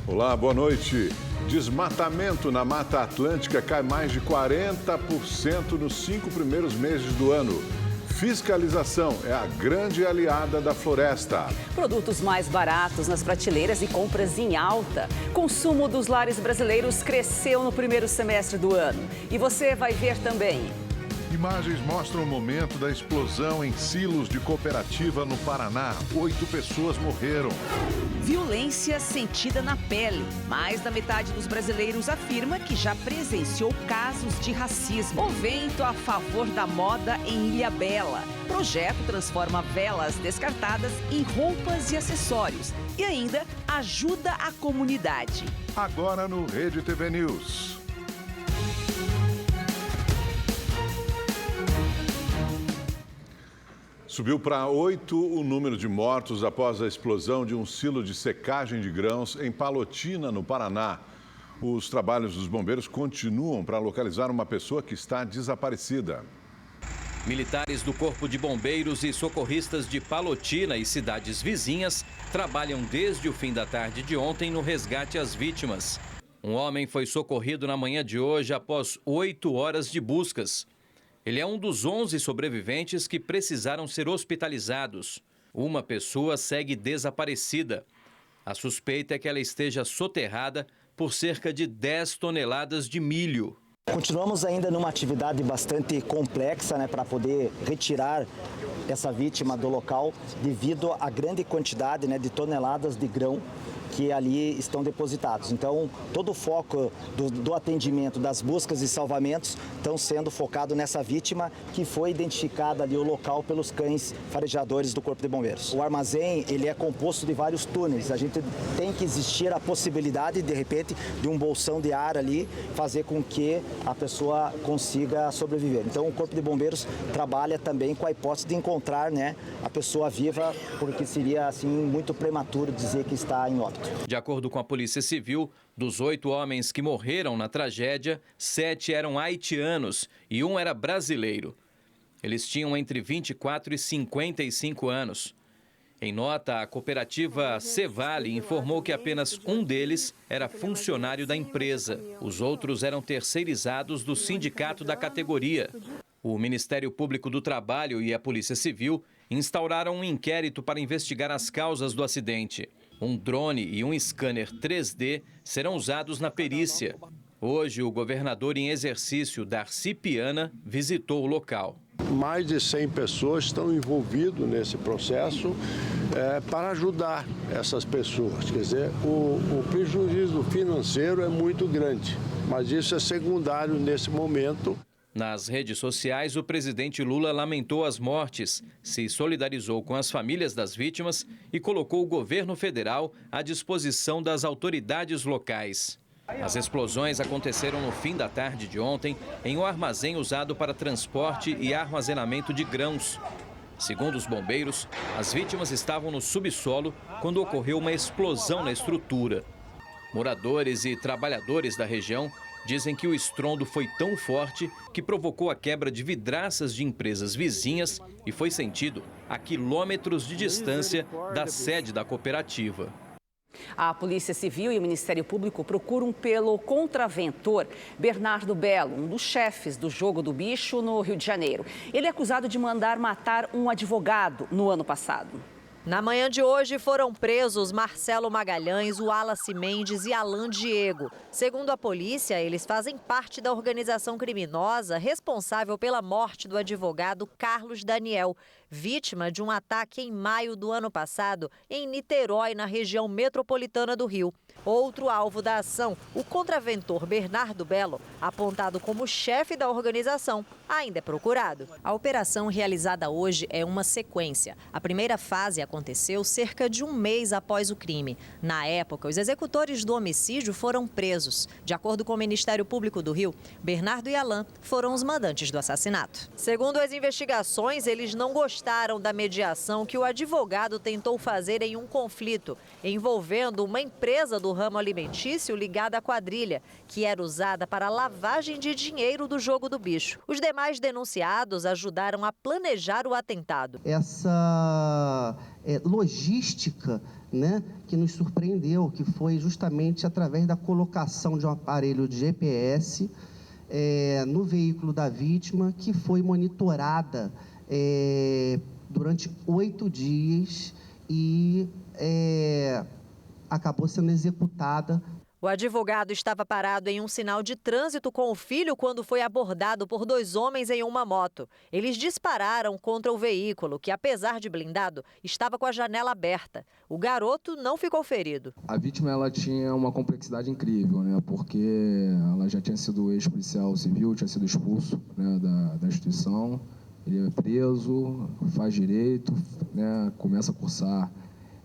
Olá, boa noite. Desmatamento na Mata Atlântica cai mais de 40% nos 5 primeiros meses do ano. Fiscalização é a grande aliada da floresta. Produtos mais baratos nas prateleiras e compras em alta. Consumo dos lares brasileiros cresceu no primeiro semestre do ano. E você vai ver também. Imagens mostram o momento da explosão em silos de cooperativa no Paraná. 8 pessoas morreram. Violência sentida na pele. Mais da metade dos brasileiros afirma que já presenciou casos de racismo. O vento a favor da moda em Ilhabela. Projeto transforma velas descartadas em roupas e acessórios. E ainda ajuda a comunidade. Agora no Rede TV News. Subiu para 8 o número de mortos após a explosão de um silo de secagem de grãos em Palotina, no Paraná. Os trabalhos dos bombeiros continuam para localizar uma pessoa que está desaparecida. Militares do Corpo de Bombeiros e socorristas de Palotina e cidades vizinhas trabalham desde o fim da tarde de ontem no resgate às vítimas. Um homem foi socorrido na manhã de hoje após 8 horas de buscas. Ele é um dos 11 sobreviventes que precisaram ser hospitalizados. Uma pessoa segue desaparecida. A suspeita é que ela esteja soterrada por cerca de 10 toneladas de milho. Continuamos ainda numa atividade bastante complexa, para poder retirar essa vítima do local devido à grande quantidade, de toneladas de grão que ali estão depositados. Então, todo o foco do atendimento, das buscas e salvamentos estão sendo focado nessa vítima que foi identificada ali o local pelos cães farejadores do Corpo de Bombeiros. O armazém, ele é composto de vários túneis. A gente tem que existir a possibilidade, de repente, de um bolsão de ar ali, fazer com que a pessoa consiga sobreviver. Então, o Corpo de Bombeiros trabalha também com a hipótese de encontrar, a pessoa viva, porque seria, assim, muito prematuro dizer que está em óbito. De acordo com a Polícia Civil, dos 8 homens que morreram na tragédia, 7 eram haitianos e um era brasileiro. Eles tinham entre 24 e 55 anos. Em nota, a cooperativa Cevale informou que apenas um deles era funcionário da empresa. Os outros eram terceirizados do sindicato da categoria. O Ministério Público do Trabalho e a Polícia Civil instauraram um inquérito para investigar as causas do acidente. Um drone e um scanner 3D serão usados na perícia. Hoje, o governador em exercício, Darcy Piana, visitou o local. Mais de 100 pessoas estão envolvidas nesse processo para ajudar essas pessoas. Quer dizer, o prejuízo financeiro é muito grande, mas isso é secundário nesse momento. Nas redes sociais, o presidente Lula lamentou as mortes, se solidarizou com as famílias das vítimas e colocou o governo federal à disposição das autoridades locais. As explosões aconteceram no fim da tarde de ontem em um armazém usado para transporte e armazenamento de grãos. Segundo os bombeiros, as vítimas estavam no subsolo quando ocorreu uma explosão na estrutura. Moradores e trabalhadores da região dizem que o estrondo foi tão forte que provocou a quebra de vidraças de empresas vizinhas e foi sentido a quilômetros de distância da sede da cooperativa. A Polícia Civil e o Ministério Público procuram pelo contraventor Bernardo Belo, um dos chefes do Jogo do Bicho no Rio de Janeiro. Ele é acusado de mandar matar um advogado no ano passado. Na manhã de hoje foram presos Marcelo Magalhães, Wallace Mendes e Alan Diego. Segundo a polícia, eles fazem parte da organização criminosa responsável pela morte do advogado Carlos Daniel, vítima de um ataque em maio do ano passado em Niterói, na região metropolitana do Rio. Outro alvo da ação, o contraventor Bernardo Belo, apontado como chefe da organização, ainda é procurado. A operação realizada hoje é uma sequência. A primeira fase aconteceu cerca de um mês após o crime. Na época, os executores do homicídio foram presos. De acordo com o Ministério Público do Rio, Bernardo e Alan foram os mandantes do assassinato. Segundo as investigações, eles não gostaram gostaram da mediação que o advogado tentou fazer em um conflito envolvendo uma empresa do ramo alimentício ligada à quadrilha, que era usada para a lavagem de dinheiro do jogo do bicho. Os demais denunciados ajudaram a planejar o atentado. Essa logística, né, que nos surpreendeu, que foi justamente através da colocação de um aparelho de GPS no veículo da vítima, que foi monitorada durante 8 dias e acabou sendo executada. O advogado estava parado em um sinal de trânsito com o filho quando foi abordado por 2 homens em uma moto. Eles dispararam contra o veículo, que, apesar de blindado, estava com a janela aberta. O garoto não ficou ferido. A vítima ela tinha uma complexidade incrível, né? Porque ela já tinha sido ex-policial civil, tinha sido expulso, né, da instituição. Ele é preso, faz direito, né, começa a cursar,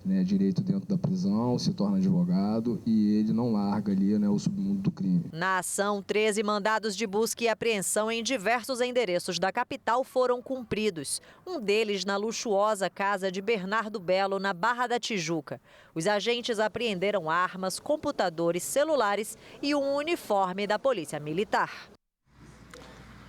né, direito dentro da prisão, se torna advogado e ele não larga ali, né, o submundo do crime. Na ação, 13 mandados de busca e apreensão em diversos endereços da capital foram cumpridos. Um deles na luxuosa casa de Bernardo Belo, na Barra da Tijuca. Os agentes apreenderam armas, computadores, celulares e um uniforme da Polícia Militar.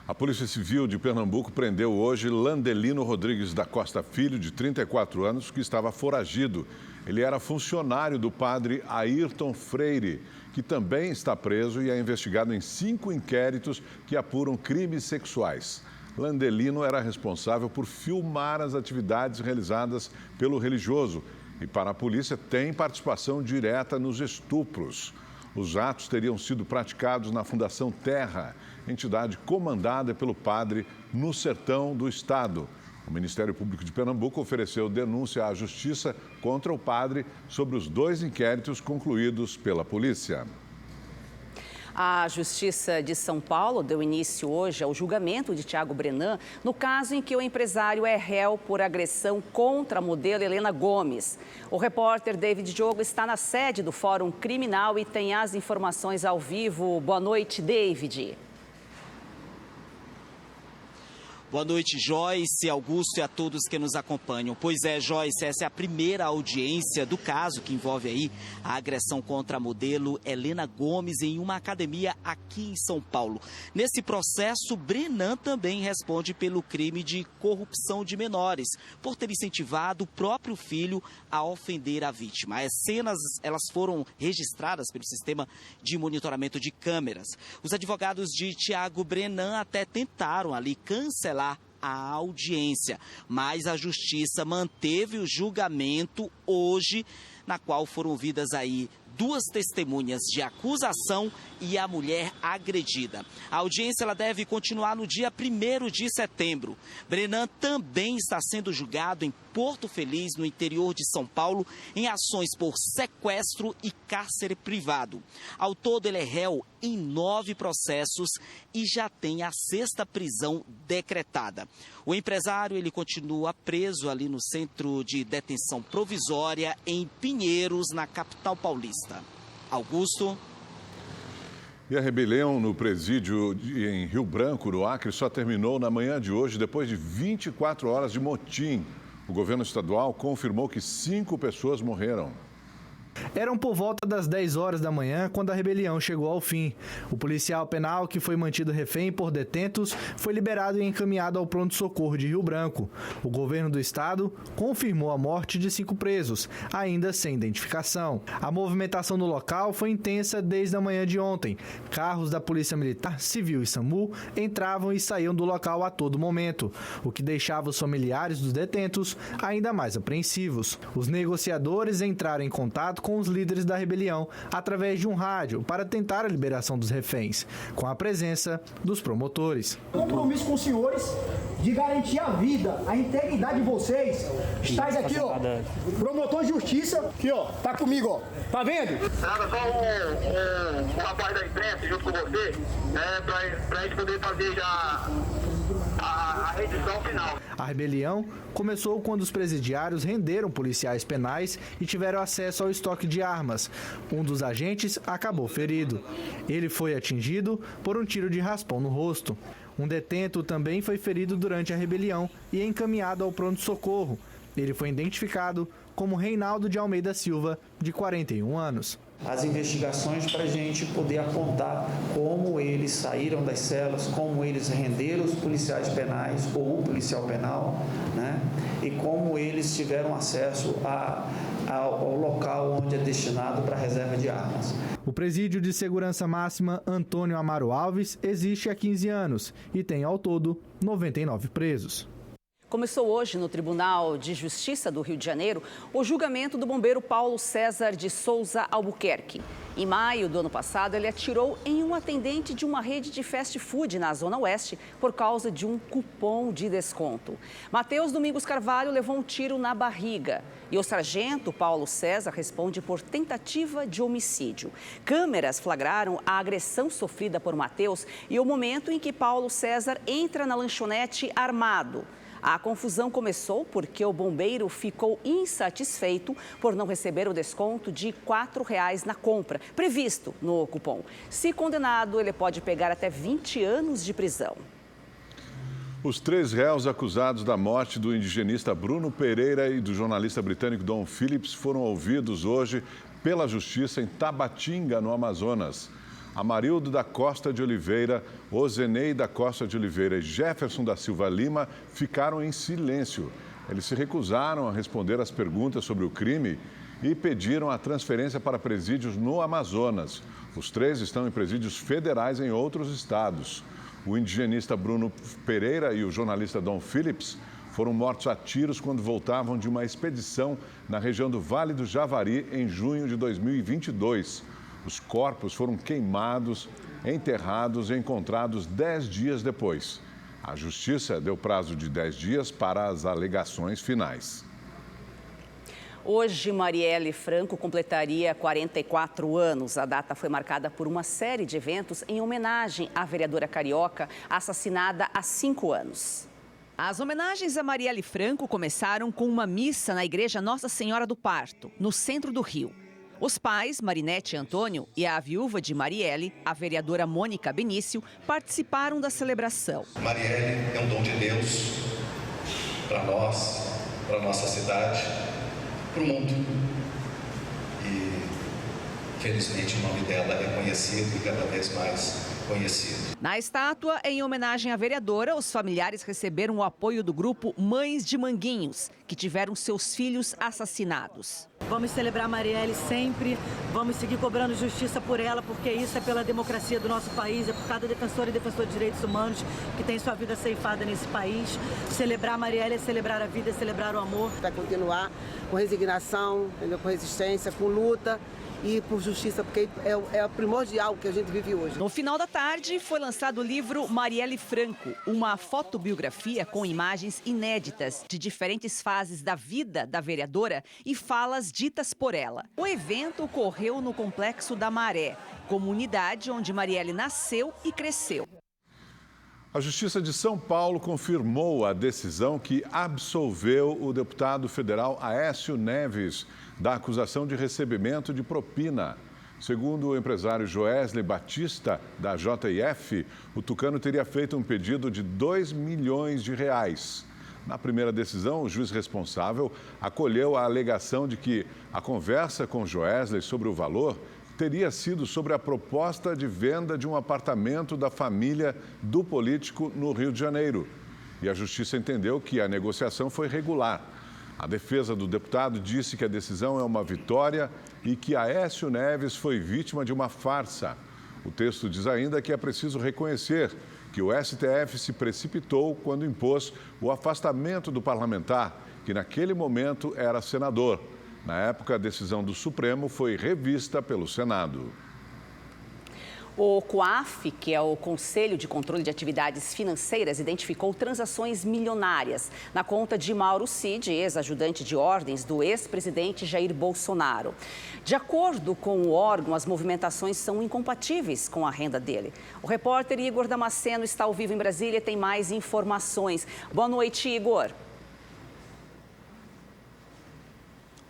A Polícia Civil de Pernambuco prendeu hoje Landelino Rodrigues da Costa Filho, de 34 anos, que estava foragido. Ele era funcionário do padre Ayrton Freire, que também está preso e é investigado em 5 inquéritos que apuram crimes sexuais. Landelino era responsável por filmar as atividades realizadas pelo religioso e, para a polícia, tem participação direta nos estupros. Os atos teriam sido praticados na Fundação Terra, entidade comandada pelo padre no sertão do estado. O Ministério Público de Pernambuco ofereceu denúncia à Justiça contra o padre sobre os 2 inquéritos concluídos pela polícia. A Justiça de São Paulo deu início hoje ao julgamento de Tiago Brenan no caso em que o empresário é réu por agressão contra a modelo Helena Gomes. O repórter David Diogo está na sede do Fórum Criminal e tem as informações ao vivo. Boa noite, David. Boa noite, Joyce, Augusto e a todos que nos acompanham. Pois é, Joyce, essa é a primeira audiência do caso que envolve aí a agressão contra a modelo Helena Gomes em uma academia aqui em São Paulo. Nesse processo, Brenan também responde pelo crime de corrupção de menores, por ter incentivado o próprio filho a ofender a vítima. As cenas, elas foram registradas pelo sistema de monitoramento de câmeras. Os advogados de Tiago Brenan até tentaram ali cancelar a audiência, mas a Justiça manteve o julgamento hoje, na qual foram ouvidas aí 2 testemunhas de acusação e a mulher agredida. A audiência ela deve continuar no dia 1º de setembro. Brenan também está sendo julgado em Porto Feliz, no interior de São Paulo, em ações por sequestro e cárcere privado. Ao todo, ele é réu em 9 processos e já tem a 6ª prisão decretada. O empresário ele continua preso ali no centro de detenção provisória em Pinheiros, na capital paulista. Augusto. E a rebelião no presídio em Rio Branco, no Acre, só terminou na manhã de hoje, depois de 24 horas de motim. O governo estadual confirmou que 5 pessoas morreram. Eram por volta das 10 horas da manhã quando a rebelião chegou ao fim. O policial penal, que foi mantido refém por detentos, foi liberado e encaminhado ao pronto-socorro de Rio Branco. O governo do estado confirmou a morte de 5 presos, ainda sem identificação. A movimentação no local foi intensa desde a manhã de ontem. Carros da Polícia Militar, Civil e SAMU entravam e saíam do local a todo momento, o que deixava os familiares dos detentos ainda mais apreensivos. Os negociadores entraram em contato com os líderes da rebelião através de um rádio para tentar a liberação dos reféns, com a presença dos promotores. Compromisso com os senhores de garantir a vida, a integridade de vocês. Estáis aqui, ó, promotor de justiça, aqui, ó, tá comigo, ó, tá vendo? Nada, só um rapaz da imprensa junto com você, pra gente poder fazer já a edição final. A rebelião começou quando os presidiários renderam policiais penais e tiveram acesso ao estoque de armas. Um dos agentes acabou ferido. Ele foi atingido por um tiro de raspão no rosto. Um detento também foi ferido durante a rebelião e encaminhado ao pronto-socorro. Ele foi identificado como Reinaldo de Almeida Silva, de 41 anos. As investigações para a gente poder apontar como eles saíram das celas, como eles renderam os policiais penais ou o policial penal, né? E como eles tiveram acesso ao local onde é destinado para a reserva de armas. O Presídio de Segurança Máxima Antônio Amaro Alves existe há 15 anos e tem ao todo 99 presos. Começou hoje no Tribunal de Justiça do Rio de Janeiro o julgamento do bombeiro Paulo César de Souza Albuquerque. Em maio do ano passado, ele atirou em um atendente de uma rede de fast food na Zona Oeste por causa de um cupom de desconto. Matheus Domingos Carvalho levou um tiro na barriga e o sargento Paulo César responde por tentativa de homicídio. Câmeras flagraram a agressão sofrida por Matheus e o momento em que Paulo César entra na lanchonete armado. A confusão começou porque o bombeiro ficou insatisfeito por não receber o desconto de R$ 4,00 na compra, previsto no cupom. Se condenado, ele pode pegar até 20 anos de prisão. Os 3 réus acusados da morte do indigenista Bruno Pereira e do jornalista britânico Dom Phillips foram ouvidos hoje pela Justiça em Tabatinga, no Amazonas. Amarildo da Costa de Oliveira, Ozenei da Costa de Oliveira e Jefferson da Silva Lima ficaram em silêncio. Eles se recusaram a responder às perguntas sobre o crime e pediram a transferência para presídios no Amazonas. Os 3 estão em presídios federais em outros estados. O indigenista Bruno Pereira e o jornalista Dom Phillips foram mortos a tiros quando voltavam de uma expedição na região do Vale do Javari em junho de 2022. Os corpos foram queimados, enterrados e encontrados 10 dias depois. A Justiça deu prazo de 10 dias para as alegações finais. Hoje, Marielle Franco completaria 44 anos. A data foi marcada por uma série de eventos em homenagem à vereadora carioca, assassinada há 5 anos. As homenagens a Marielle Franco começaram com uma missa na Igreja Nossa Senhora do Parto, no centro do Rio. Os pais, Marinete e Antônio, e a viúva de Marielle, a vereadora Mônica Benício, participaram da celebração. Marielle é um dom de Deus para nós, para a nossa cidade, para o mundo. E, felizmente, o nome dela é conhecido e cada vez mais conhecido. Na estátua, em homenagem à vereadora, os familiares receberam o apoio do grupo Mães de Manguinhos, que tiveram seus filhos assassinados. Vamos celebrar Marielle sempre, vamos seguir cobrando justiça por ela, porque isso é pela democracia do nosso país, é por cada defensora e defensor de direitos humanos que tem sua vida ceifada nesse país. Celebrar Marielle é celebrar a vida, é celebrar o amor. Vai continuar com resignação, com resistência, com luta e por justiça, porque é primordial que a gente vive hoje. No final da tarde, foi lançado o livro Marielle Franco, uma fotobiografia com imagens inéditas de diferentes fases da vida da vereadora e falas ditas por ela. O evento ocorreu no Complexo da Maré, comunidade onde Marielle nasceu e cresceu. A Justiça de São Paulo confirmou a decisão que absolveu o deputado federal Aécio Neves da acusação de recebimento de propina. Segundo o empresário Joesley Batista, da JF, o tucano teria feito um pedido de R$2 milhões. Na primeira decisão, o juiz responsável acolheu a alegação de que a conversa com Joesley sobre o valor teria sido sobre a proposta de venda de um apartamento da família do político no Rio de Janeiro. E a Justiça entendeu que a negociação foi regular. A defesa do deputado disse que a decisão é uma vitória e que Aécio Neves foi vítima de uma farsa. O texto diz ainda que é preciso reconhecer que o STF se precipitou quando impôs o afastamento do parlamentar, que naquele momento era senador. Na época, a decisão do Supremo foi revista pelo Senado. O COAF, que é o Conselho de Controle de Atividades Financeiras, identificou transações milionárias na conta de Mauro Cid, ex-ajudante de ordens do ex-presidente Jair Bolsonaro. De acordo com o órgão, as movimentações são incompatíveis com a renda dele. O repórter Igor Damasceno está ao vivo em Brasília e tem mais informações. Boa noite, Igor.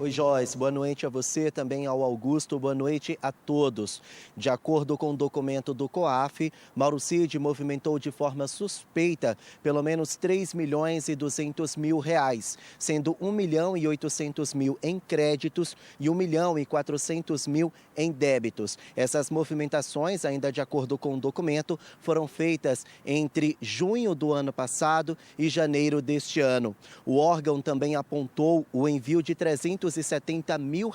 Oi, Joyce. Boa noite a você, também ao Augusto. Boa noite a todos. De acordo com o documento do COAF, Mauro Cid movimentou de forma suspeita pelo menos R$3.200.000, sendo R$1.800.000 em créditos e R$1.400.000 em débitos. Essas movimentações, ainda de acordo com o documento, foram feitas entre junho do ano passado e janeiro deste ano. O órgão também apontou o envio de R$370 mil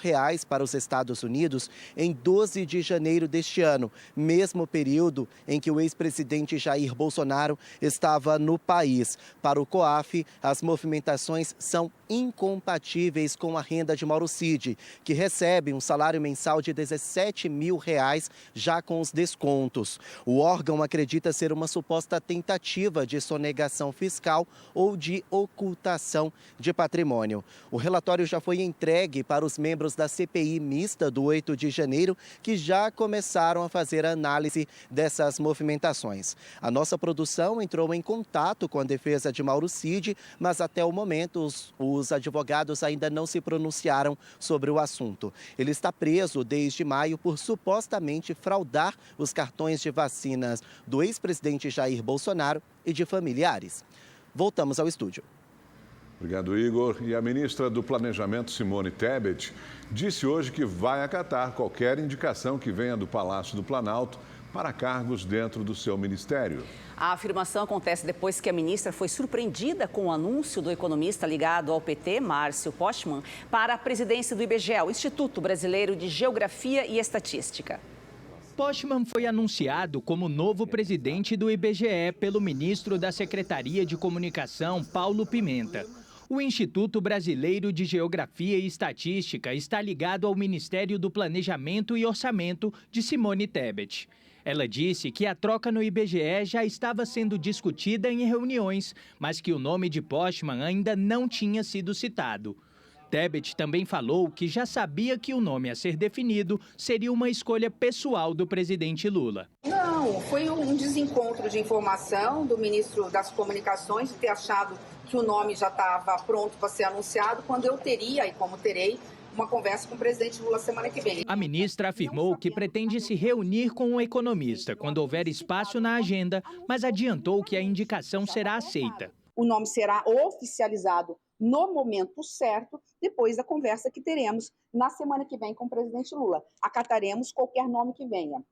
para os Estados Unidos em 12 de janeiro deste ano, mesmo período em que o ex-presidente Jair Bolsonaro estava no país. Para o COAF, as movimentações são incompatíveis com a renda de Mauro Cid, que recebe um salário mensal de R$17 mil já com os descontos. O órgão acredita ser uma suposta tentativa de sonegação fiscal ou de ocultação de patrimônio. O relatório já foi entregue para os membros da CPI mista do 8 de janeiro, que já começaram a fazer a análise dessas movimentações. A nossa produção entrou em contato com a defesa de Mauro Cid, mas até o momento os advogados ainda não se pronunciaram sobre o assunto. Ele está preso desde maio por supostamente fraudar os cartões de vacinas do ex-presidente Jair Bolsonaro e de familiares. Voltamos ao estúdio. Obrigado, Igor. E a ministra do Planejamento, Simone Tebet, disse hoje que vai acatar qualquer indicação que venha do Palácio do Planalto para cargos dentro do seu ministério. A afirmação acontece depois que a ministra foi surpreendida com o anúncio do economista ligado ao PT, Márcio Postman, para a presidência do IBGE, o Instituto Brasileiro de Geografia e Estatística. Postman foi anunciado como novo presidente do IBGE pelo ministro da Secretaria de Comunicação, Paulo Pimenta. O Instituto Brasileiro de Geografia e Estatística está ligado ao Ministério do Planejamento e Orçamento de Simone Tebet. Ela disse que a troca no IBGE já estava sendo discutida em reuniões, mas que o nome de Postman ainda não tinha sido citado. Tebet também falou que já sabia que o nome a ser definido seria uma escolha pessoal do presidente Lula. Não, foi um desencontro de informação do ministro das Comunicações de ter achado que o nome já estava pronto para ser anunciado, quando eu teria, e como terei, uma conversa com o presidente Lula semana que vem. A ministra afirmou que pretende se reunir com o economista quando houver espaço na agenda, mas adiantou que a indicação será aceita. O nome será oficializado no momento certo, depois da conversa que teremos na semana que vem com o presidente Lula. Acataremos qualquer nome que venha.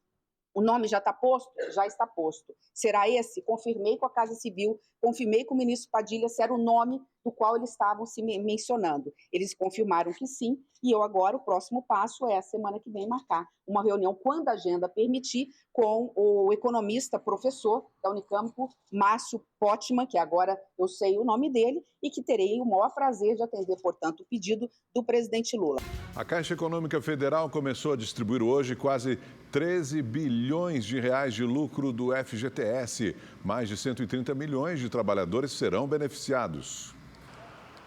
O nome já está posto? Já está posto. Será esse? Confirmei com a Casa Civil, confirmei com o ministro Padilha se era o nome do qual eles estavam se mencionando. Eles confirmaram que sim, e eu agora, o próximo passo é a semana que vem marcar uma reunião, quando a agenda permitir, com o economista, professor da Unicamp, Márcio Postman, que agora eu sei o nome dele, e que terei o maior prazer de atender, portanto, o pedido do presidente Lula. A Caixa Econômica Federal começou a distribuir hoje quase 13 bilhões de reais de lucro do FGTS. Mais de 130 milhões de trabalhadores serão beneficiados.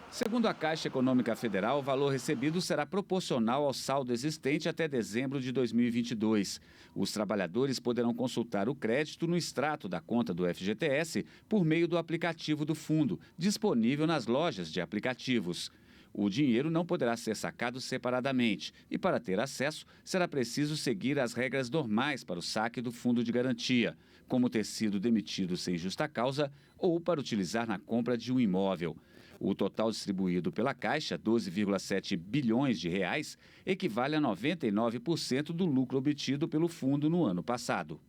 Segundo a Caixa Econômica Federal, o valor recebido será proporcional ao saldo existente até dezembro de 2022. Os trabalhadores poderão consultar o crédito no extrato da conta do FGTS por meio do aplicativo do fundo, disponível nas lojas de aplicativos. O dinheiro não poderá ser sacado separadamente e, para ter acesso, será preciso seguir as regras normais para o saque do fundo de garantia, como ter sido demitido sem justa causa ou para utilizar na compra de um imóvel. O total distribuído pela Caixa, 12,7 bilhões de reais, equivale a 99% do lucro obtido pelo fundo no ano passado.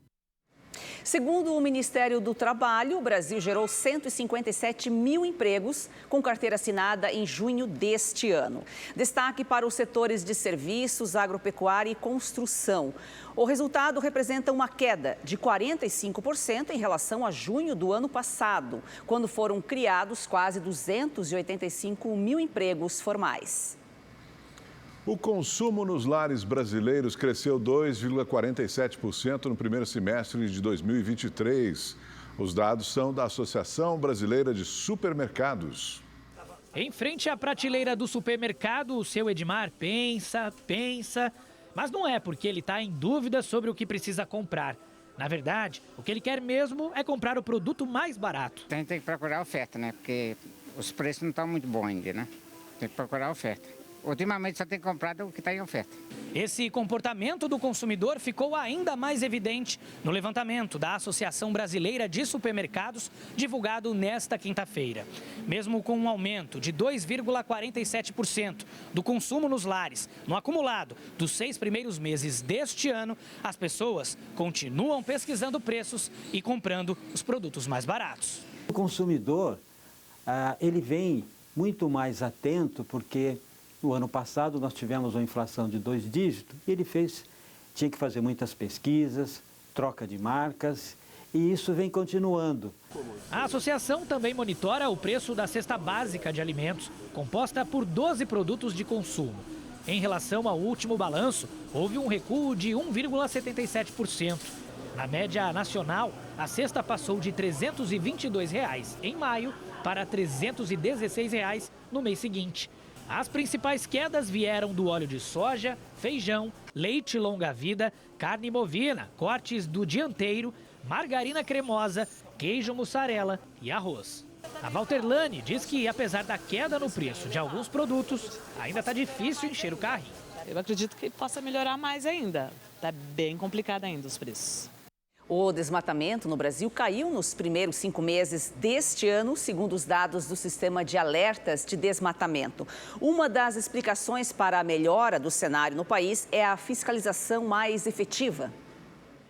Segundo o Ministério do Trabalho, o Brasil gerou 157 mil empregos com carteira assinada em junho deste ano. Destaque para os setores de serviços, agropecuária e construção. O resultado representa uma queda de 45% em relação a junho do ano passado, quando foram criados quase 285 mil empregos formais. O consumo nos lares brasileiros cresceu 2,47% no primeiro semestre de 2023. Os dados são da Associação Brasileira de Supermercados. Em frente à prateleira do supermercado, o seu Edmar pensa, mas não é porque ele está em dúvida sobre o que precisa comprar. Na verdade, o que ele quer mesmo é comprar o produto mais barato. Tem que procurar oferta, né? Porque os preços não estão muito bons ainda, né? Tem que procurar oferta. ultimamente só tem comprado o que está em oferta. Esse comportamento do consumidor ficou ainda mais evidente no levantamento da Associação Brasileira de Supermercados, divulgado nesta quinta-feira. Mesmo com um aumento de 2,47% do consumo nos lares, no acumulado dos 6 primeiros meses deste ano, as pessoas continuam pesquisando preços e comprando os produtos mais baratos. O consumidor, ele vem muito mais atento, porque no ano passado nós tivemos uma inflação de 2 dígitos e ele tinha que fazer muitas pesquisas, troca de marcas, e isso vem continuando. A associação também monitora o preço da cesta básica de alimentos, composta por 12 produtos de consumo. Em relação ao último balanço, houve um recuo de 1,77%. Na média nacional, a cesta passou de R$ 322 em maio para R$ 316 no mês seguinte. As principais quedas vieram do óleo de soja, feijão, leite longa-vida, carne bovina, cortes do dianteiro, margarina cremosa, queijo mussarela e arroz. A Valterlane diz que, apesar da queda no preço de alguns produtos, ainda está difícil encher o carrinho. Eu acredito que possa melhorar mais ainda. Está bem complicado ainda os preços. O desmatamento no Brasil caiu nos primeiros 5 meses deste ano, segundo os dados do Sistema de Alertas de Desmatamento. Uma das explicações para a melhora do cenário no país é a fiscalização mais efetiva.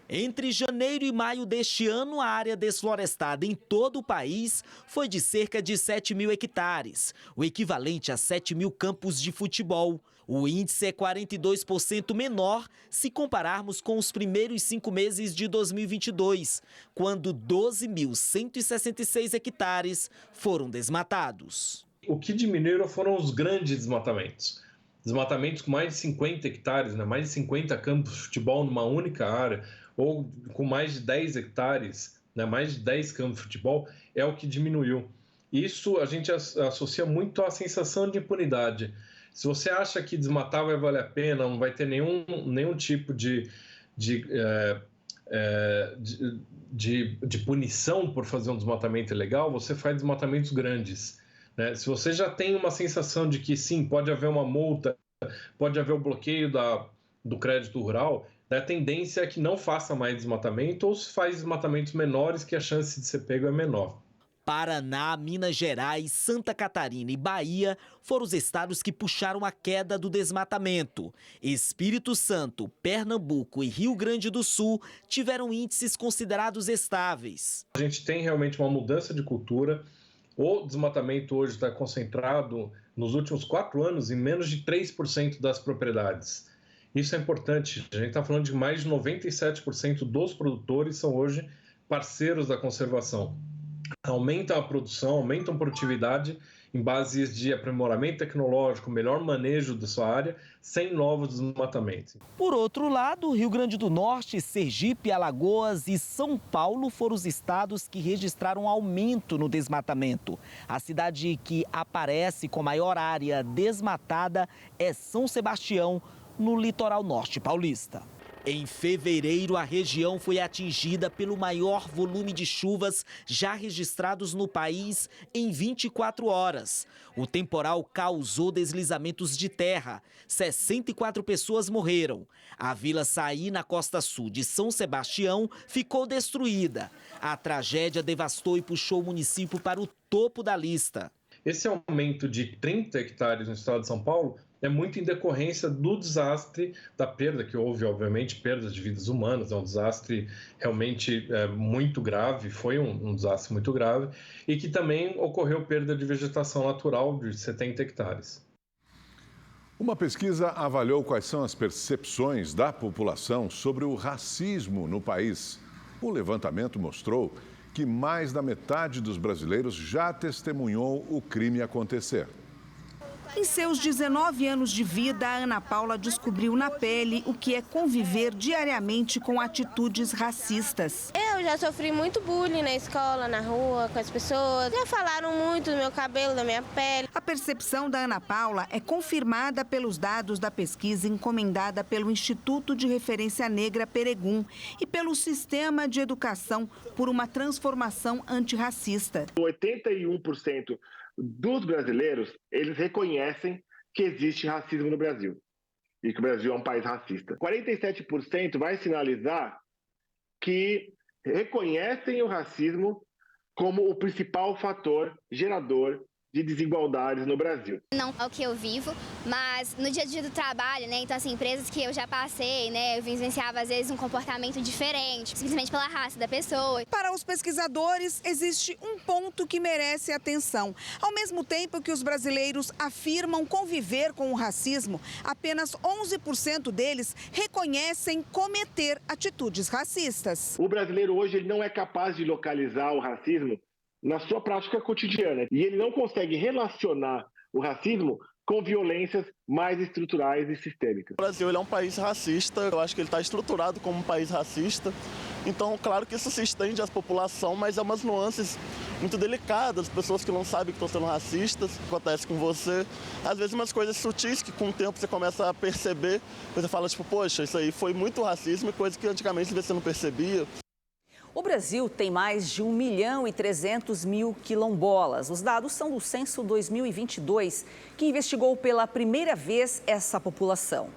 Entre janeiro e maio deste ano, a área desflorestada em todo o país foi de cerca de 7 mil hectares, o equivalente a 7 mil campos de futebol. O índice é 42% menor se compararmos com os primeiros 5 meses de 2022, quando 12.166 hectares foram desmatados. O que diminuíram foram os grandes desmatamentos. Desmatamentos com mais de 50 hectares, mais de 50 campos de futebol numa única área, ou com mais de 10 hectares, mais de 10 campos de futebol, é o que diminuiu. Isso a gente associa muito à sensação de impunidade. Se você acha que desmatar vai valer a pena, não vai ter nenhum tipo de punição por fazer um desmatamento ilegal, você faz desmatamentos grandes. Se você já tem uma sensação de que sim, pode haver uma multa, pode haver o bloqueio do crédito rural, a tendência é que não faça mais desmatamento ou se faz desmatamentos menores, que a chance de ser pego é menor. Paraná, Minas Gerais, Santa Catarina e Bahia foram os estados que puxaram a queda do desmatamento. Espírito Santo, Pernambuco e Rio Grande do Sul tiveram índices considerados estáveis. A gente tem realmente uma mudança de cultura. O desmatamento hoje está concentrado nos últimos 4 anos em menos de 3% das propriedades. Isso é importante. A gente está falando de mais de 97% dos produtores são hoje parceiros da conservação. Aumentam a produção, aumentam a produtividade em bases de aprimoramento tecnológico, melhor manejo da sua área, sem novos desmatamentos. Por outro lado, Rio Grande do Norte, Sergipe, Alagoas e São Paulo foram os estados que registraram aumento no desmatamento. A cidade que aparece com maior área desmatada é São Sebastião, no litoral norte paulista. Em fevereiro, a região foi atingida pelo maior volume de chuvas já registrados no país em 24 horas. O temporal causou deslizamentos de terra. 64 pessoas morreram. A Vila Saí, na costa sul de São Sebastião, ficou destruída. A tragédia devastou e puxou o município para o topo da lista. Esse aumento de 30 hectares no estado de São Paulo é muito em decorrência do desastre, da perda que houve, obviamente, perdas de vidas humanas, é um desastre realmente muito grave, foi um desastre muito grave, e que também ocorreu perda de vegetação natural de 70 hectares. Uma pesquisa avaliou quais são as percepções da população sobre o racismo no país. O levantamento mostrou que mais da metade dos brasileiros já testemunhou o crime acontecer. Em seus 19 anos de vida, a Ana Paula descobriu na pele o que é conviver diariamente com atitudes racistas. Eu já sofri muito bullying na escola, na rua, com as pessoas. Já falaram muito do meu cabelo, da minha pele. A percepção da Ana Paula é confirmada pelos dados da pesquisa encomendada pelo Instituto de Referência Negra Peregum e pelo Sistema de Educação por uma Transformação Antirracista. 81% dos brasileiros, eles reconhecem que existe racismo no Brasil e que o Brasil é um país racista. 47% vai sinalizar que reconhecem o racismo como o principal fator gerador de desigualdades no Brasil. Não é o que eu vivo, mas no dia a dia do trabalho, né? Então, assim, empresas que eu já passei, né? Eu vivenciava, às vezes, um comportamento diferente, simplesmente pela raça da pessoa. Para os pesquisadores, existe um ponto que merece atenção. Ao mesmo tempo que os brasileiros afirmam conviver com o racismo, apenas 11% deles reconhecem cometer atitudes racistas. O brasileiro hoje ele não é capaz de localizar o racismo na sua prática cotidiana. E ele não consegue relacionar o racismo com violências mais estruturais e sistêmicas. O Brasil ele é um país racista, eu acho que ele está estruturado como um país racista. Então, claro que isso se estende à população, mas é umas nuances muito delicadas, pessoas que não sabem que estão sendo racistas, acontece com você. Às vezes umas coisas sutis que com o tempo você começa a perceber, você fala tipo, poxa, isso aí foi muito racismo e coisa que antigamente você não percebia. O Brasil tem mais de 1.300.000 quilombolas. Os dados são do Censo 2022, que investigou pela primeira vez essa população.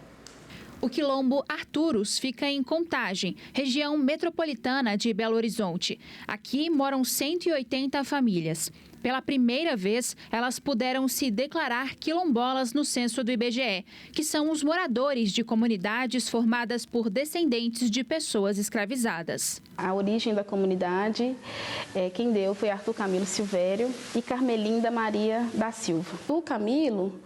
O quilombo Arturos fica em Contagem, região metropolitana de Belo Horizonte. Aqui moram 180 famílias. Pela primeira vez, elas puderam se declarar quilombolas no censo do IBGE, que são os moradores de comunidades formadas por descendentes de pessoas escravizadas. A origem da comunidade, quem deu foi Arthur Camilo Silvério e Carmelinda Maria da Silva. O Camilo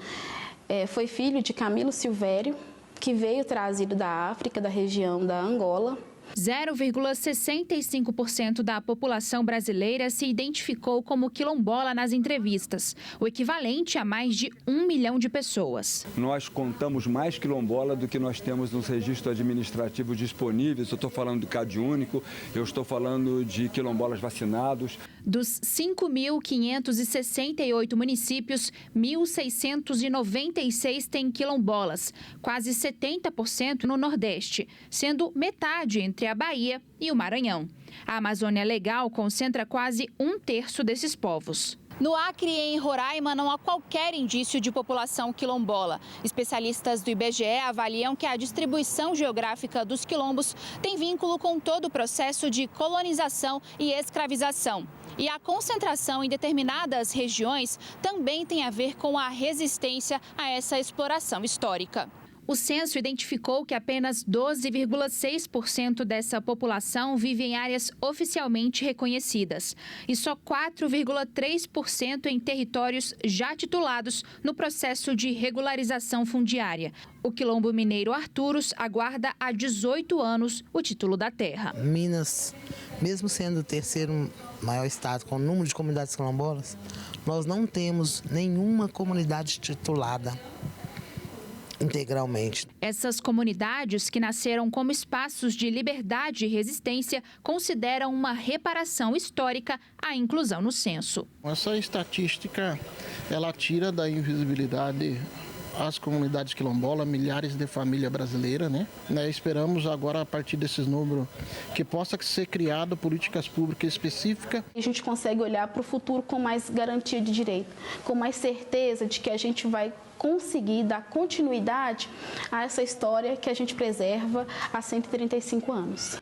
foi filho de Camilo Silvério, que veio trazido da África, da região da Angola. 0,65% da população brasileira se identificou como quilombola nas entrevistas, o equivalente a mais de 1 milhão de pessoas. Nós contamos mais quilombola do que nós temos nos registros administrativos disponíveis. Eu estou falando do CAD único, eu estou falando de quilombolas vacinados. Dos 5.568 municípios, 1.696 têm quilombolas, quase 70% no Nordeste, sendo metade entre a Bahia e o Maranhão. A Amazônia Legal concentra quase 1/3 desses povos. No Acre e em Roraima não há qualquer indício de população quilombola. Especialistas do IBGE avaliam que a distribuição geográfica dos quilombos tem vínculo com todo o processo de colonização e escravização. E a concentração em determinadas regiões também tem a ver com a resistência a essa exploração histórica. O censo identificou que apenas 12,6% dessa população vive em áreas oficialmente reconhecidas e só 4,3% em territórios já titulados no processo de regularização fundiária. O quilombo mineiro Arturos aguarda há 18 anos o título da terra. Minas, mesmo sendo o terceiro maior estado com o número de comunidades quilombolas, nós não temos nenhuma comunidade titulada integralmente. Essas comunidades, que nasceram como espaços de liberdade e resistência, consideram uma reparação histórica a inclusão no censo. Essa estatística, ela tira da invisibilidade as comunidades quilombolas, milhares de famílias brasileiras, né? Esperamos agora, a partir desses números, que possa ser criado políticas públicas específicas. A gente consegue olhar para o futuro com mais garantia de direito, com mais certeza de que a gente vai conseguir dar continuidade a essa história que a gente preserva há 135 anos.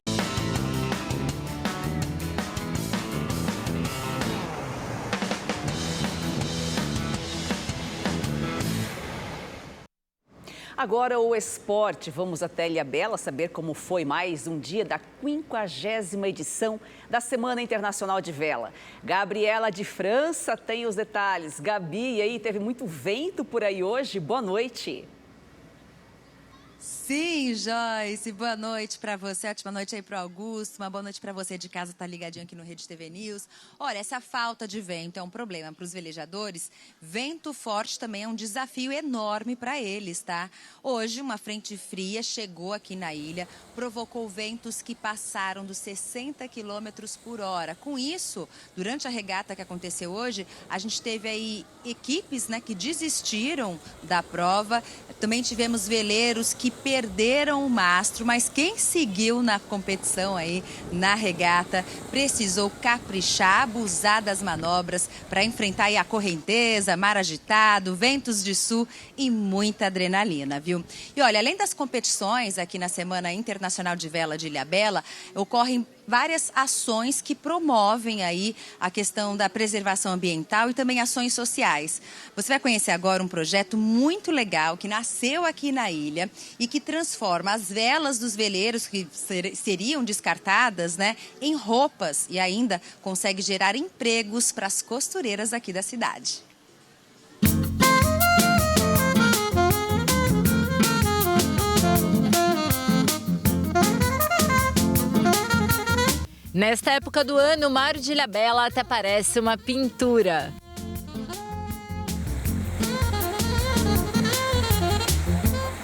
Agora o esporte. Vamos até Ilhabela saber como foi mais um dia da 50ª edição da Semana Internacional de Vela. Gabriela de França tem os detalhes. Gabi, e aí, teve muito vento por aí hoje? Boa noite. Sim, Joyce, boa noite para você, ótima noite aí para o Augusto, uma boa noite para você de casa, tá ligadinho aqui no Rede TV News. Olha, essa falta de vento é um problema para os velejadores, vento forte também é um desafio enorme para eles, tá? Hoje, uma frente fria chegou aqui na ilha, provocou ventos que passaram dos 60 km por hora. Com isso, durante a regata que aconteceu hoje, a gente teve aí equipes, né, que desistiram da prova, também tivemos veleiros que perderam o mastro, mas quem seguiu na competição aí, na regata, precisou caprichar, abusar das manobras para enfrentar aí a correnteza, mar agitado, ventos de sul e muita adrenalina, viu? E olha, além das competições aqui na Semana Internacional de Vela de Ilhabela, ocorrem várias ações que promovem aí a questão da preservação ambiental e também ações sociais. Você vai conhecer agora um projeto muito legal que nasceu aqui na ilha e que transforma as velas dos veleiros que seriam descartadas, né, em roupas e ainda consegue gerar empregos para as costureiras aqui da cidade. Nesta época do ano, o mar de Ilhabela até parece uma pintura.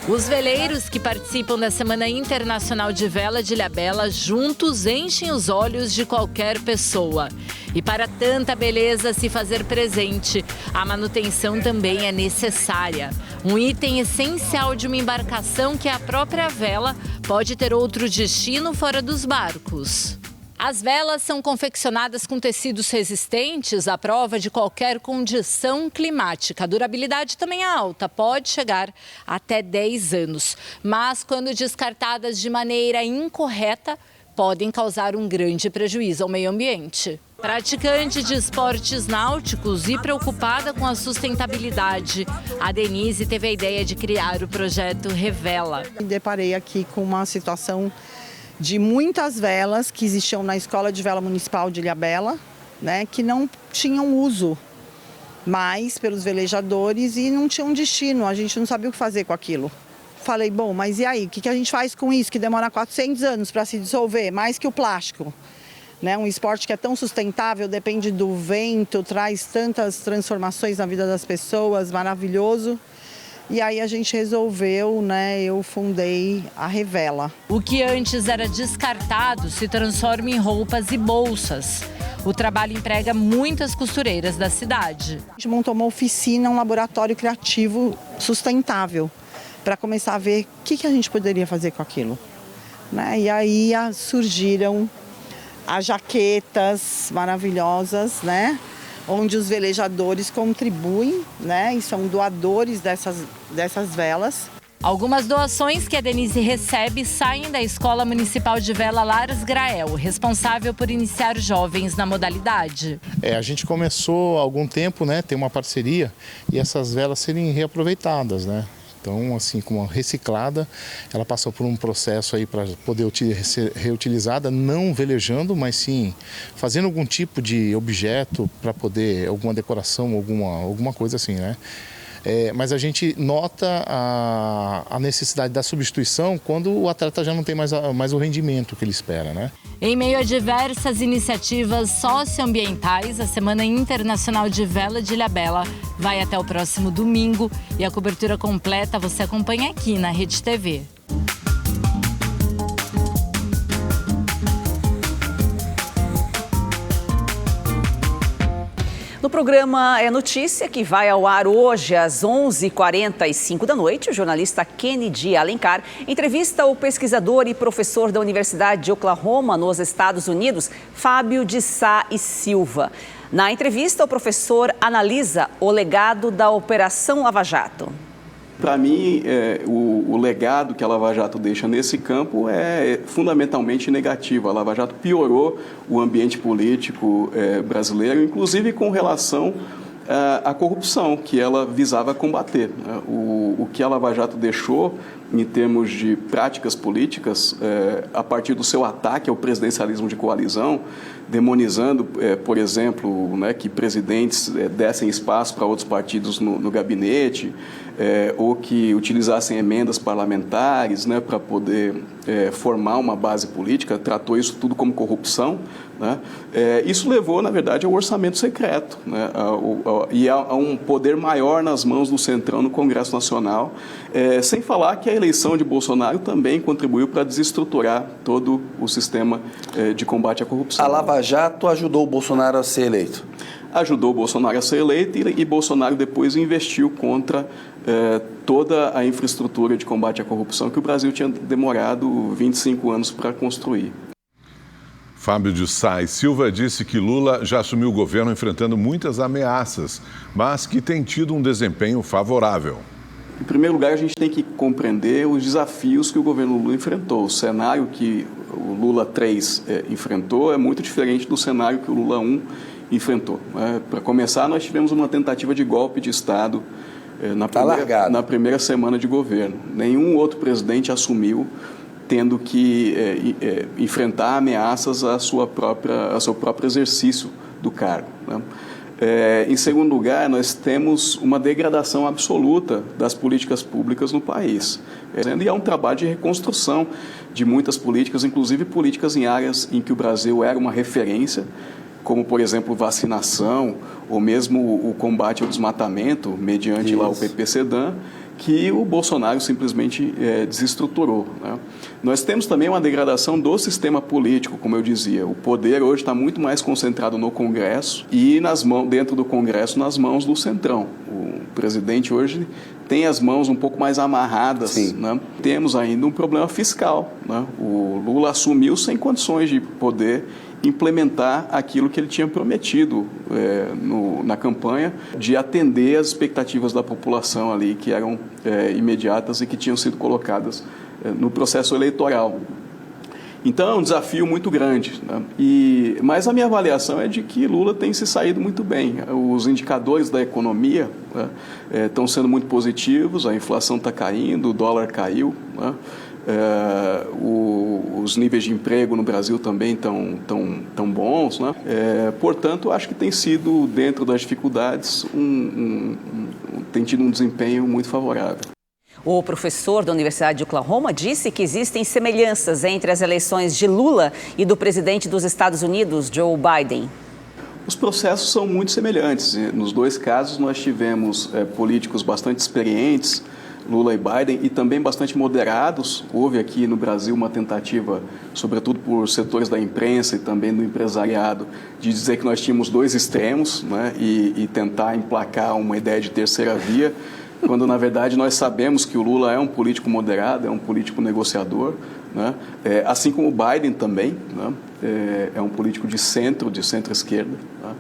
Os veleiros que participam da Semana Internacional de Vela de Ilhabela juntos enchem os olhos de qualquer pessoa. E para tanta beleza se fazer presente, a manutenção também é necessária. Um item essencial de uma embarcação que é a própria vela pode ter outro destino fora dos barcos. As velas são confeccionadas com tecidos resistentes à prova de qualquer condição climática. A durabilidade também é alta, pode chegar até 10 anos. Mas quando descartadas de maneira incorreta, podem causar um grande prejuízo ao meio ambiente. Praticante de esportes náuticos e preocupada com a sustentabilidade, a Denise teve a ideia de criar o projeto Revela. Me deparei aqui com uma situação de muitas velas que existiam na Escola de Vela Municipal de Ilhabela, né, que não tinham uso mais pelos velejadores e não tinham destino, a gente não sabia o que fazer com aquilo. Falei, bom, mas e aí, o que a gente faz com isso, que demora 400 anos para se dissolver, mais que o plástico? Né, um esporte que é tão sustentável, depende do vento, traz tantas transformações na vida das pessoas, maravilhoso. E aí a gente resolveu, né, eu fundei a Revela. O que antes era descartado se transforma em roupas e bolsas. O trabalho emprega muitas costureiras da cidade. A gente montou uma oficina, um laboratório criativo sustentável, para começar a ver o que a gente poderia fazer com aquilo. Né? E aí surgiram as jaquetas maravilhosas, né? Onde os velejadores contribuem, né, e são doadores dessas velas. Algumas doações que a Denise recebe saem da Escola Municipal de Vela Lares Grael, responsável por iniciar jovens na modalidade. A gente começou há algum tempo, né, ter uma parceria e essas velas serem reaproveitadas, né? Então, assim, como reciclada, ela passou por um processo aí para poder ser reutilizada, não velejando, mas sim fazendo algum tipo de objeto para poder, alguma decoração, alguma coisa assim, né? Mas a gente nota a necessidade da substituição quando o atleta já não tem mais o rendimento que ele espera, né? Em meio a diversas iniciativas socioambientais, a Semana Internacional de Vela de Ilhabela vai até o próximo domingo e a cobertura completa você acompanha aqui na Rede TV. No programa É Notícia, que vai ao ar hoje às 11h45 da noite, o jornalista Kennedy Alencar entrevista o pesquisador e professor da Universidade de Oklahoma, nos Estados Unidos, Fábio de Sá e Silva. Na entrevista, o professor analisa o legado da Operação Lava Jato. Para mim, o legado que a Lava Jato deixa nesse campo é fundamentalmente negativo. A Lava Jato piorou o ambiente político brasileiro, inclusive com relação à corrupção que ela visava combater. O que a Lava Jato deixou em termos de práticas políticas, a partir do seu ataque ao presidencialismo de coalizão, demonizando, por exemplo, né, que presidentes dessem espaço para outros partidos no gabinete, ou que utilizassem emendas parlamentares, né, para poder formar uma base política, tratou isso tudo como corrupção, né? Isso levou, na verdade, ao orçamento secreto, né, e a um poder maior nas mãos do Centrão no Congresso Nacional, sem falar que a eleição de Bolsonaro também contribuiu para desestruturar todo o sistema de combate à corrupção. A Lava Jato ajudou o Bolsonaro a ser eleito? ajudou o Bolsonaro a ser eleito e Bolsonaro depois investiu contra toda a infraestrutura de combate à corrupção que o Brasil tinha demorado 25 anos para construir. Fábio de Sá e Silva disse que Lula já assumiu o governo enfrentando muitas ameaças, mas que tem tido um desempenho favorável. Em primeiro lugar, a gente tem que compreender os desafios que o governo Lula enfrentou. O cenário que o Lula 3 enfrentou é muito diferente do cenário que o Lula 1 enfrentou. Para começar, nós tivemos uma tentativa de golpe de Estado na primeira semana de governo. Nenhum outro presidente assumiu tendo que enfrentar ameaças ao seu próprio exercício do cargo, né? Em segundo lugar, nós temos uma degradação absoluta das políticas públicas no país. E é um trabalho de reconstrução de muitas políticas, inclusive políticas em áreas em que o Brasil era uma referência, como, por exemplo, vacinação, ou mesmo o combate ao desmatamento, mediante lá o PPCDAN, que o Bolsonaro simplesmente desestruturou, né? Nós temos também uma degradação do sistema político, como eu dizia. O poder hoje está muito mais concentrado no Congresso e dentro do Congresso nas mãos do Centrão. O presidente hoje tem as mãos um pouco mais amarradas, né? Temos ainda um problema fiscal, né? O Lula assumiu sem condições de poder implementar aquilo que ele tinha prometido na campanha, de atender as expectativas da população ali, que eram imediatas e que tinham sido colocadas no processo eleitoral. Então, é um desafio muito grande, né? Mas a minha avaliação é de que Lula tem se saído muito bem. Os indicadores da economia, né, estão sendo muito positivos, a inflação está caindo, o dólar caiu, né? Os níveis de emprego no Brasil também tão bons, né? Portanto, acho que tem sido, dentro das dificuldades, tem tido um desempenho muito favorável. O professor da Universidade de Oklahoma disse que existem semelhanças entre as eleições de Lula e do presidente dos Estados Unidos, Joe Biden. Os processos são muito semelhantes. Nos dois casos, nós tivemos políticos bastante experientes, Lula e Biden, e também bastante moderados. Houve aqui no Brasil uma tentativa, sobretudo por setores da imprensa e também do empresariado, de dizer que nós tínhamos dois extremos, né, e tentar emplacar uma ideia de terceira via, quando, na verdade, nós sabemos que o Lula é um político moderado, é um político negociador, né, assim como o Biden também, né, é um político de centro-esquerda, né,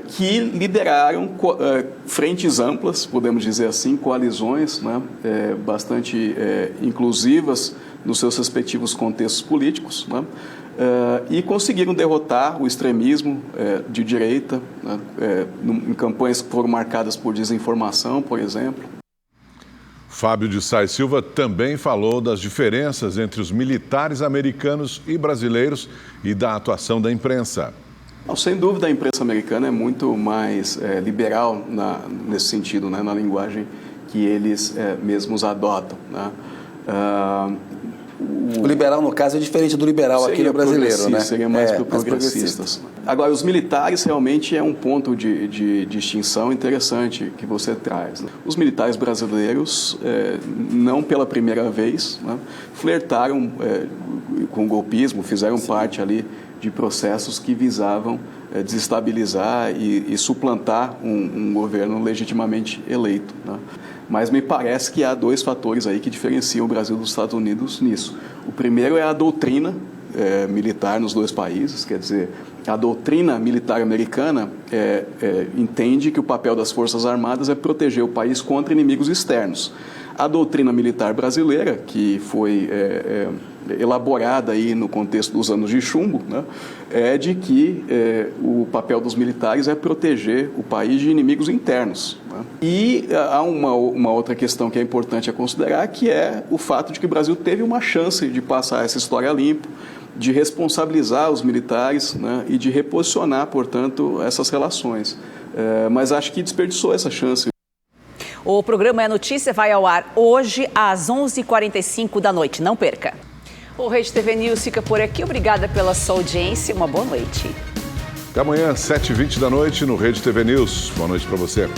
que lideraram frentes amplas, podemos dizer assim, coalizões, né, bastante inclusivas nos seus respectivos contextos políticos, né, e conseguiram derrotar o extremismo de direita, né, em campanhas que foram marcadas por desinformação, por exemplo. Fábio de Sá e Silva também falou das diferenças entre os militares americanos e brasileiros e da atuação da imprensa. Sem dúvida, a imprensa americana é muito mais liberal nesse sentido, né, na linguagem que eles mesmos adotam, né? O liberal, no caso, é diferente do liberal aqui no brasileiro, né? Seria mais progressistas. Agora, os militares realmente é um ponto de distinção interessante que você traz, né? Os militares brasileiros, não pela primeira vez, né, flertaram com o golpismo, fizeram parte ali de processos que visavam desestabilizar e suplantar um governo legitimamente eleito, né? Mas me parece que há dois fatores aí que diferenciam o Brasil dos Estados Unidos nisso. O primeiro é a doutrina militar nos dois países, quer dizer, a doutrina militar americana entende que o papel das Forças Armadas é proteger o país contra inimigos externos. A doutrina militar brasileira, que foi elaborada aí no contexto dos anos de chumbo, né, é de que o papel dos militares é proteger o país de inimigos internos, né? E há uma outra questão que é importante a considerar, que é o fato de que o Brasil teve uma chance de passar essa história limpo, de responsabilizar os militares, né, e de reposicionar, portanto, essas relações. Mas acho que desperdiçou essa chance. O programa É Notícia vai ao ar hoje às 11h45 da noite. Não perca. O Rede TV News fica por aqui. Obrigada pela sua audiência. Uma boa noite. Até amanhã, 7h20 da noite, no Rede TV News. Boa noite para você.